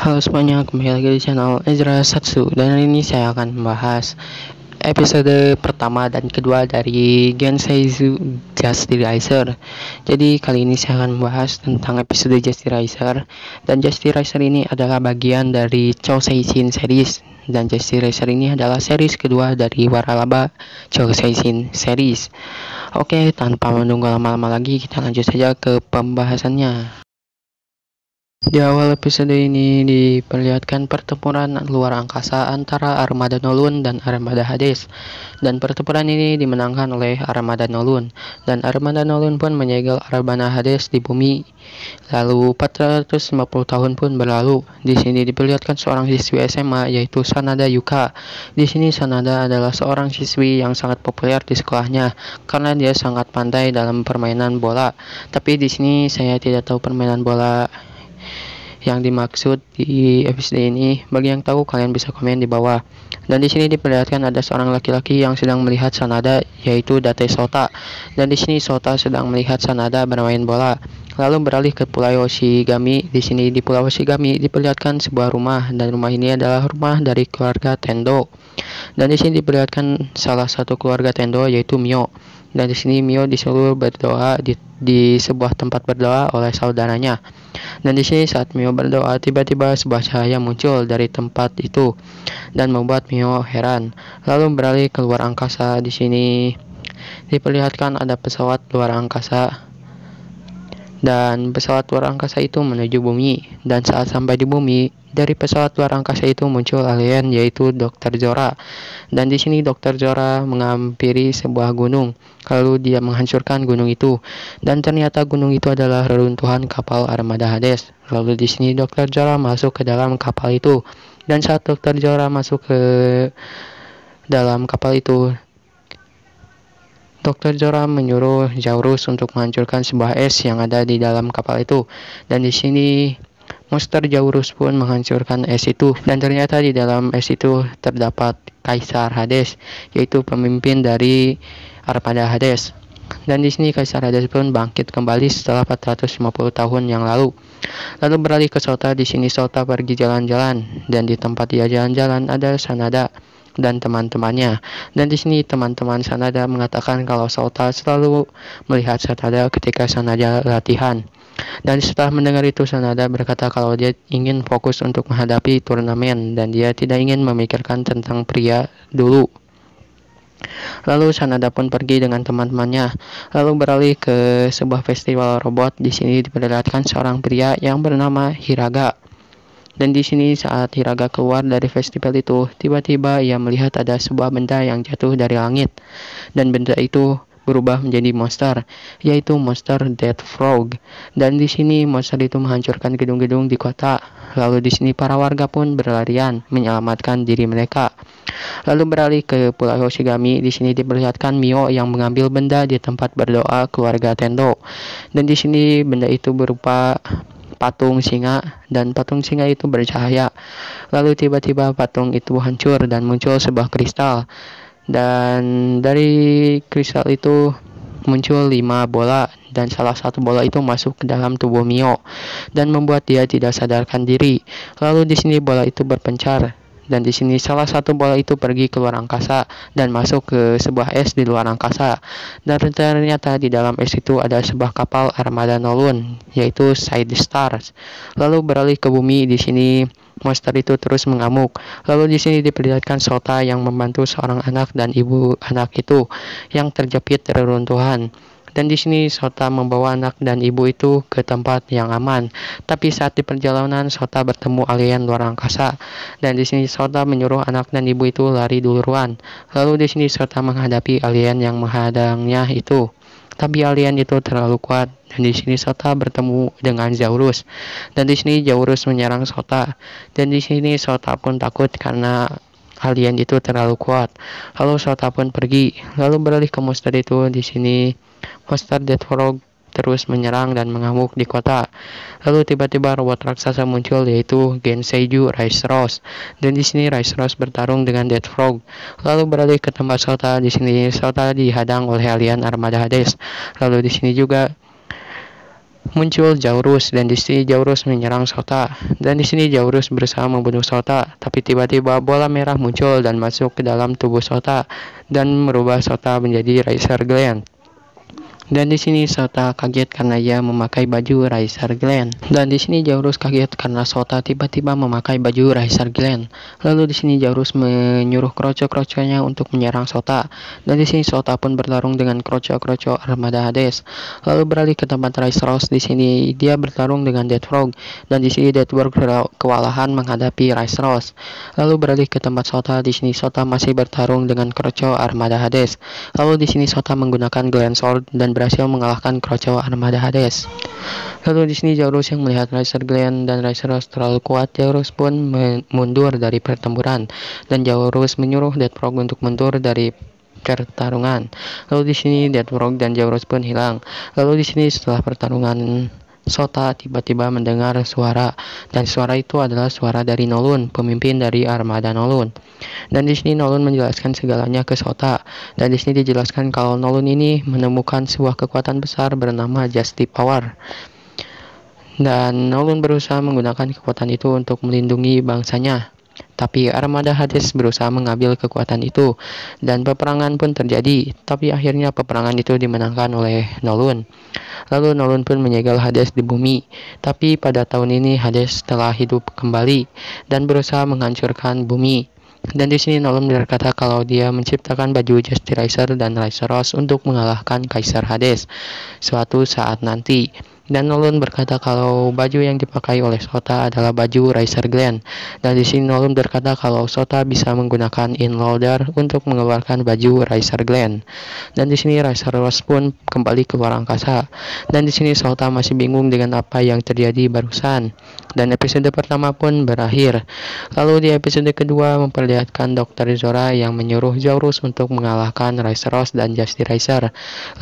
Halo semuanya, kembali lagi di channel Ezra Satsu. Dan hari ini saya akan membahas episode pertama dan kedua dari Genseizu Justice. Jadi kali ini saya akan membahas tentang episode Justice. Dan Justice ini adalah bagian dari Chouseisin series. Dan Justice ini adalah series kedua dari Waralaba Chouseisin series. Oke, tanpa menunggu lama-lama lagi, kita lanjut saja ke pembahasannya. Di awal episode ini diperlihatkan pertempuran luar angkasa antara armada Nolun dan armada Hades. Dan pertempuran ini dimenangkan oleh armada Nolun. Dan armada Nolun pun menyegel armada Hades di bumi. Lalu 450 tahun pun berlalu. Di sini diperlihatkan seorang siswi SMA yaitu Sanada Yuka. Di sini Sanada adalah seorang siswi yang sangat populer di sekolahnya karena dia sangat pandai dalam permainan bola. Tapi di sini saya tidak tahu permainan bola yang dimaksud di episode ini. Bagi yang tahu, kalian bisa komen di bawah. Dan di sini diperlihatkan ada seorang laki-laki yang sedang melihat Sanada, yaitu Date Sota. Dan di sini Sota sedang melihat Sanada bermain bola. Lalu beralih ke Pulau Yoshigami. Di sini di Pulau Yoshigami diperlihatkan sebuah rumah, dan rumah ini adalah rumah dari keluarga Tendo. Dan di sini diperlihatkan salah satu keluarga Tendo, yaitu Mio. Dan di sini Mio disuruh berdoa di sebuah tempat berdoa oleh saudaranya. Dan di sini saat Mio berdoa, tiba-tiba sebuah cahaya muncul dari tempat itu dan membuat Mio heran. Lalu beralih ke luar angkasa. Di sini diperlihatkan ada pesawat luar angkasa. Dan pesawat luar angkasa itu menuju bumi. Dan saat sampai di bumi, dari pesawat luar angkasa itu muncul alien yaitu Dr. Zora. Dan di sini Dr. Zora menghampiri sebuah gunung. Lalu dia menghancurkan gunung itu. Dan ternyata gunung itu adalah reruntuhan kapal armada Hades. Lalu di sini Dr. Zora masuk ke dalam kapal itu. Dan saat Dr. Zora masuk ke dalam kapal itu, Dr. Zora menyuruh Zaurus untuk menghancurkan sebuah es yang ada di dalam kapal itu. Dan di sini monster Zaurus pun menghancurkan es itu. Dan ternyata di dalam es itu terdapat Kaisar Hades, yaitu pemimpin dari armada Hades. Dan di sini Kaisar Hades pun bangkit kembali setelah 450 tahun yang lalu. Lalu beralih ke Sota. Di sini Sota pergi jalan-jalan, dan di tempat dia jalan-jalan ada Sanada dan teman-temannya. Dan di sini teman-teman Sanada mengatakan kalau Sota selalu melihat Sanada ketika Sanada latihan. Dan setelah mendengar itu, Sanada berkata kalau dia ingin fokus untuk menghadapi turnamen dan dia tidak ingin memikirkan tentang pria dulu. Lalu Sanada pun pergi dengan teman-temannya. Lalu beralih ke sebuah festival robot. Di sini diperlihatkan seorang pria yang bernama Hiraga. Dan di sini saat Hiraga keluar dari festival itu, tiba-tiba ia melihat ada sebuah benda yang jatuh dari langit. Dan benda itu berubah menjadi monster, yaitu monster Death Frog. Dan di sini monster itu menghancurkan gedung-gedung di kota. Lalu di sini para warga pun berlarian menyelamatkan diri mereka. Lalu beralih ke Pulau Yoshigami. Di sini diperlihatkan Mio yang mengambil benda di tempat berdoa keluarga Tendo. Dan di sini benda itu berupa patung singa, dan patung singa itu bercahaya. Lalu tiba-tiba patung itu hancur dan muncul sebuah kristal. Dan dari kristal itu muncul 5 bola, dan salah satu bola itu masuk ke dalam tubuh Mio dan membuat dia tidak sadarkan diri. Lalu di sini bola itu berpencar. Dan di sini salah satu bola itu pergi ke luar angkasa dan masuk ke sebuah es di luar angkasa. Dan ternyata di dalam es itu ada sebuah kapal armada Nolun, yaitu Side Stars. Lalu beralih ke bumi. Di sini monster itu terus mengamuk. Lalu di sini diperlihatkan Sota yang membantu seorang anak dan ibu anak itu yang terjepit reruntuhan. Dan di sini Sota membawa anak dan ibu itu ke tempat yang aman. Tapi saat di perjalanan Sota bertemu alien luar angkasa. Dan di sini Sota menyuruh anak dan ibu itu lari duluan. Lalu di sini Sota menghadapi alien yang menghadangnya itu. Tapi alien itu terlalu kuat. Dan di sini Sota bertemu dengan Zaurus. Dan di sini Zaurus menyerang Sota. Dan di sini Sota pun takut karena alien itu terlalu kuat. Lalu Sota pun pergi. Lalu beralih ke monster itu. Di sini monster Death Frog terus menyerang dan mengamuk di kota. Lalu tiba-tiba robot raksasa muncul, yaitu Genseizu Rice. Dan di sini Rice bertarung dengan Death Frog. Lalu beralih ke tempat Sota. Di sini Sota dihadang oleh alien armada Hades. Lalu di sini juga muncul Jaurus, dan di sini Jaurus menyerang Sota. Dan di sini Jaurus berusaha membunuh Sota, tapi tiba-tiba bola merah muncul dan masuk ke dalam tubuh Sota dan merubah Sota menjadi Razor Glen. Dan di sini Sota kaget karena ia memakai baju Razor Glen. Dan di sini Jaurus kaget karena Sota tiba-tiba memakai baju Razor Glen. Lalu di sini Jaurus menyuruh kroco-kroconya untuk menyerang Sota. Dan di sini Sota pun bertarung dengan kroco-kroco armada Hades. Lalu beralih ke tempat Razor. Di sini dia bertarung dengan Death Frog. Dan di sini Death Frog kewalahan menghadapi Razor. Lalu beralih ke tempat Sota. Di sini Sota masih bertarung dengan kroco armada Hades. Lalu di sini Sota menggunakan Glen Sword dan berhasil mengalahkan kroco armada Hades. Lalu di sini Jaurus yang melihat Razor Glen dan Razor terlalu kuat, Jaurus pun mundur dari pertempuran dan Jaurus menyuruh Death Frog untuk mundur dari pertarungan. Lalu di sini Death Frog dan Jaurus pun hilang. Lalu di sini setelah pertarungan Sota tiba-tiba mendengar suara, dan suara itu adalah suara dari Noldun, pemimpin dari armada Noldun. Dan di sini Noldun menjelaskan segalanya ke Sota. Dan di sini dijelaskan kalau Noldun ini menemukan sebuah kekuatan besar bernama Justice Power. Dan Noldun berusaha menggunakan kekuatan itu untuk melindungi bangsanya. Tapi armada Hades berusaha mengambil kekuatan itu, dan peperangan pun terjadi. Tapi akhirnya peperangan itu dimenangkan oleh Noldun. Lalu Noldun pun menyegel Hades di bumi. Tapi pada tahun ini Hades telah hidup kembali dan berusaha menghancurkan bumi. Dan di sini Noldun berkata kalau dia menciptakan baju Justice Razor dan Razoros untuk mengalahkan Kaisar Hades suatu saat nanti. Dan Noldun berkata kalau baju yang dipakai oleh Sota adalah baju Razor Glen. Dan di sini Noldun berkata kalau Sota bisa menggunakan Inloader untuk mengeluarkan baju Razor Glen. Dan di sini Razoros pun kembali ke luar angkasa. Dan di sini Sota masih bingung dengan apa yang terjadi barusan. Dan episode pertama pun berakhir. Lalu di episode kedua memperlihatkan Dr. Zora yang menyuruh Jaurus untuk mengalahkan Razoros dan Justice Razor.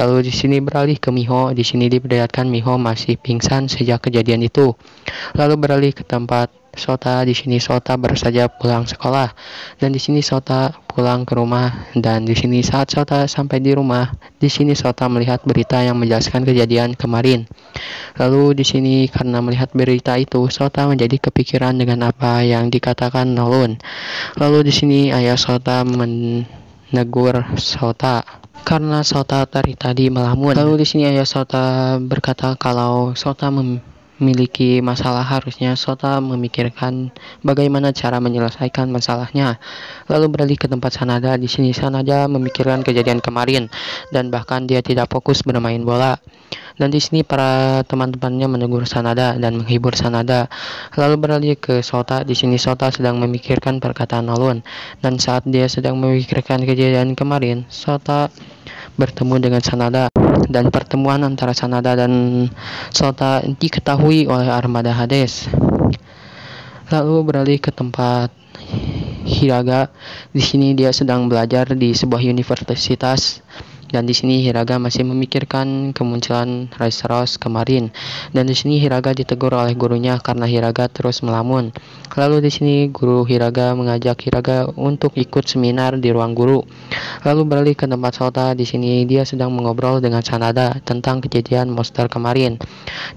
Lalu di sini beralih ke Miho. Di sini diperlihatkan Miho masih pingsan sejak kejadian itu. Lalu beralih ke tempat Sota. Di sini Sota baru saja pulang sekolah, dan di sini Sota pulang ke rumah. Dan di sini saat Sota sampai di rumah, di sini Sota melihat berita yang menjelaskan kejadian kemarin. Lalu di sini karena melihat berita itu, Sota menjadi kepikiran dengan apa yang dikatakan Noldun. Lalu di sini ayah Sota menegur Sota karena Sota dari tadi melamun. Lalu di sini ayah Sota berkata kalau Sota memiliki masalah, harusnya Sota memikirkan bagaimana cara menyelesaikan masalahnya. Lalu beralih ke tempat Sanada. Di sini Sanada memikirkan kejadian kemarin dan bahkan dia tidak fokus bermain bola. Dan di sini para teman-temannya menegur Sanada dan menghibur Sanada. Lalu beralih ke Sota. Di sini Sota sedang memikirkan perkataan Noldun. Dan saat dia sedang memikirkan kejadian kemarin, Sota bertemu dengan Sanada. Dan pertemuan antara Sanada dan Sota diketahui oleh armada Hades. Lalu beralih ke tempat Hiraga. Di sini dia sedang belajar di sebuah universitas. Dan di sini Hiraga masih memikirkan kemunculan Razoros kemarin. Dan di sini Hiraga ditegur oleh gurunya karena Hiraga terus melamun. Lalu di sini guru Hiraga mengajak Hiraga untuk ikut seminar di ruang guru. Lalu beralih ke tempat Sota. Di sini dia sedang mengobrol dengan Sanada tentang kejadian monster kemarin.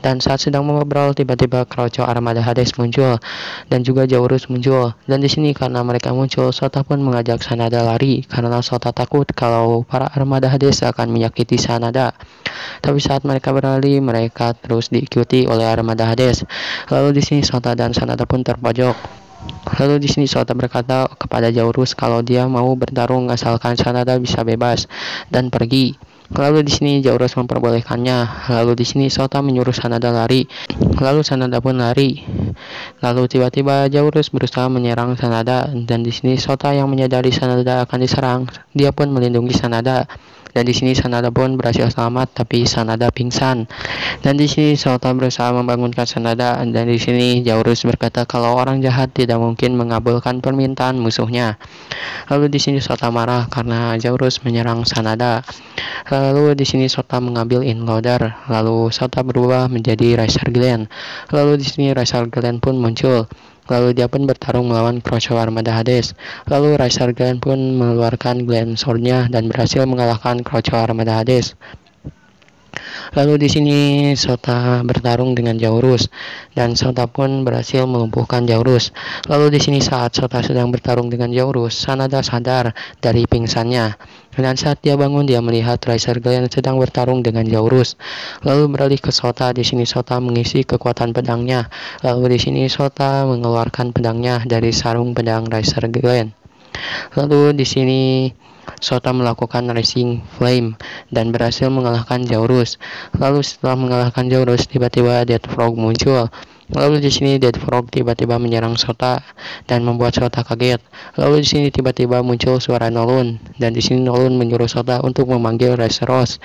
Dan saat sedang mengobrol, tiba-tiba kroco armada Hades muncul dan juga Jaurus muncul. Dan di sini karena mereka muncul, Sota pun mengajak Sanada lari karena Sota takut kalau para armada Hades akan menyakiti Sanada. Tapi saat mereka berlari, mereka terus diikuti oleh armada Hades. Lalu di sini Sota dan Sanada pun terpojok. Lalu di sini Sota berkata kepada Jaurus kalau dia mau bertarung asalkan Sanada bisa bebas dan pergi. Lalu di sini Jaurus memperbolehkannya. Lalu di sini Sota menyuruh Sanada lari. Lalu Sanada pun lari. Lalu tiba-tiba Jaurus berusaha menyerang Sanada, dan di sini Sota yang menyadari Sanada akan diserang. Dia pun melindungi Sanada. Dan di sini Sanada pun berhasil selamat, tapi Sanada pingsan. Dan di sini Sota berusaha membangunkan Sanada. Dan di sini Jaurus berkata kalau orang jahat tidak mungkin mengabulkan permintaan musuhnya. Lalu di sini Sota marah karena Jaurus menyerang Sanada. Lalu di sini Sota mengambil Inloader. Lalu Sota berubah menjadi Razor Glen. Lalu di sini Razor Glen pun muncul. Lalu dia pun bertarung melawan kroco armada Hades. Lalu Razor Glen pun mengeluarkan Glen Sword-nya dan berhasil mengalahkan kroco armada Hades. Lalu di sini Sota bertarung dengan Jaurus dan Sota pun berhasil melumpuhkan Jaurus. Lalu di sini saat Sota sedang bertarung dengan Jaurus, Sanada sadar dari pingsannya. Dan saat dia bangun, dia melihat Riser Glen sedang bertarung dengan Jaurus. Lalu beralih ke Sota. Di sini Sota mengisi kekuatan pedangnya. Lalu di sini Sota mengeluarkan pedangnya dari sarung pedang Riser Glen. Lalu di sini Sota melakukan Rising Flame dan berhasil mengalahkan Jaurus. Lalu setelah mengalahkan Jaurus, tiba-tiba Dead Frog muncul. Lalu di sini Dead Frog tiba-tiba menyerang Sota dan membuat Sota kaget. Lalu di sini tiba-tiba muncul suara Nolon dan di sini Nolon menyuruh Sota untuk memanggil Riceros.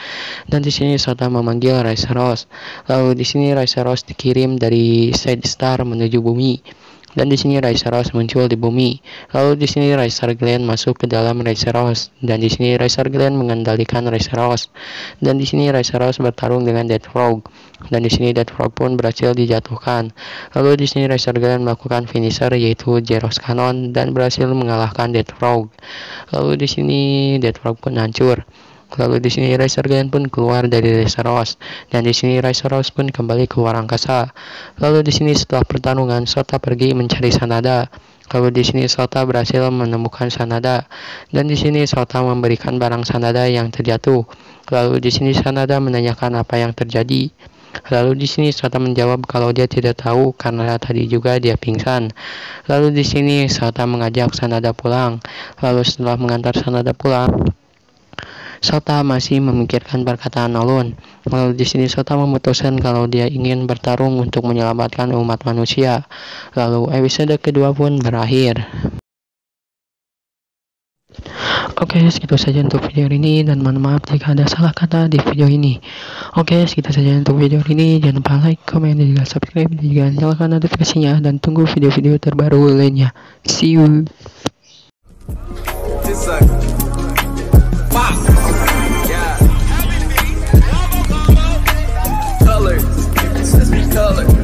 Dan di sini Sota memanggil Riceros. Lalu di sini Riceros dikirim dari Side Star menuju bumi. Dan di sini Riceros muncul di bumi. Lalu di sini Riser Glen masuk ke dalam Riceros. Dan di sini Riser Glen mengendalikan Riceros. Dan di sini Riceros bertarung dengan Dead Frog. Dan di sini Dead Frog pun berhasil dijatuhkan. Lalu di sini Riser Glen melakukan finisher yaitu Zeros Cannon dan berhasil mengalahkan Dead Frog. Lalu di sini Dead Frog pun hancur. Lalu di sini Riser Glen pun keluar dari Riceros dan di sini Riceros pun kembali keluar angkasa. Lalu di sini setelah pertarungan Sota pergi mencari Sanada. Lalu di sini Sota berhasil menemukan Sanada dan di sini Sota memberikan barang Sanada yang terjatuh. Lalu di sini Sanada menanyakan apa yang terjadi. Lalu di sini Sota menjawab kalau dia tidak tahu karena tadi juga dia pingsan. Lalu di sini Sota mengajak Sanada pulang. Lalu setelah mengantar Sanada pulang, Sota masih memikirkan perkataan Nolon. Lalu di sini Sota memutuskan kalau dia ingin bertarung untuk menyelamatkan umat manusia. Lalu episode kedua pun berakhir. Oke, segitu saja untuk video ini dan mohon maaf jika ada salah kata di video ini. Oke, segitu saja untuk video ini. Jangan lupa like, komen, dan juga subscribe dan juga nyalakan notifikasinya dan tunggu video-video terbaru lainnya. See you. Color.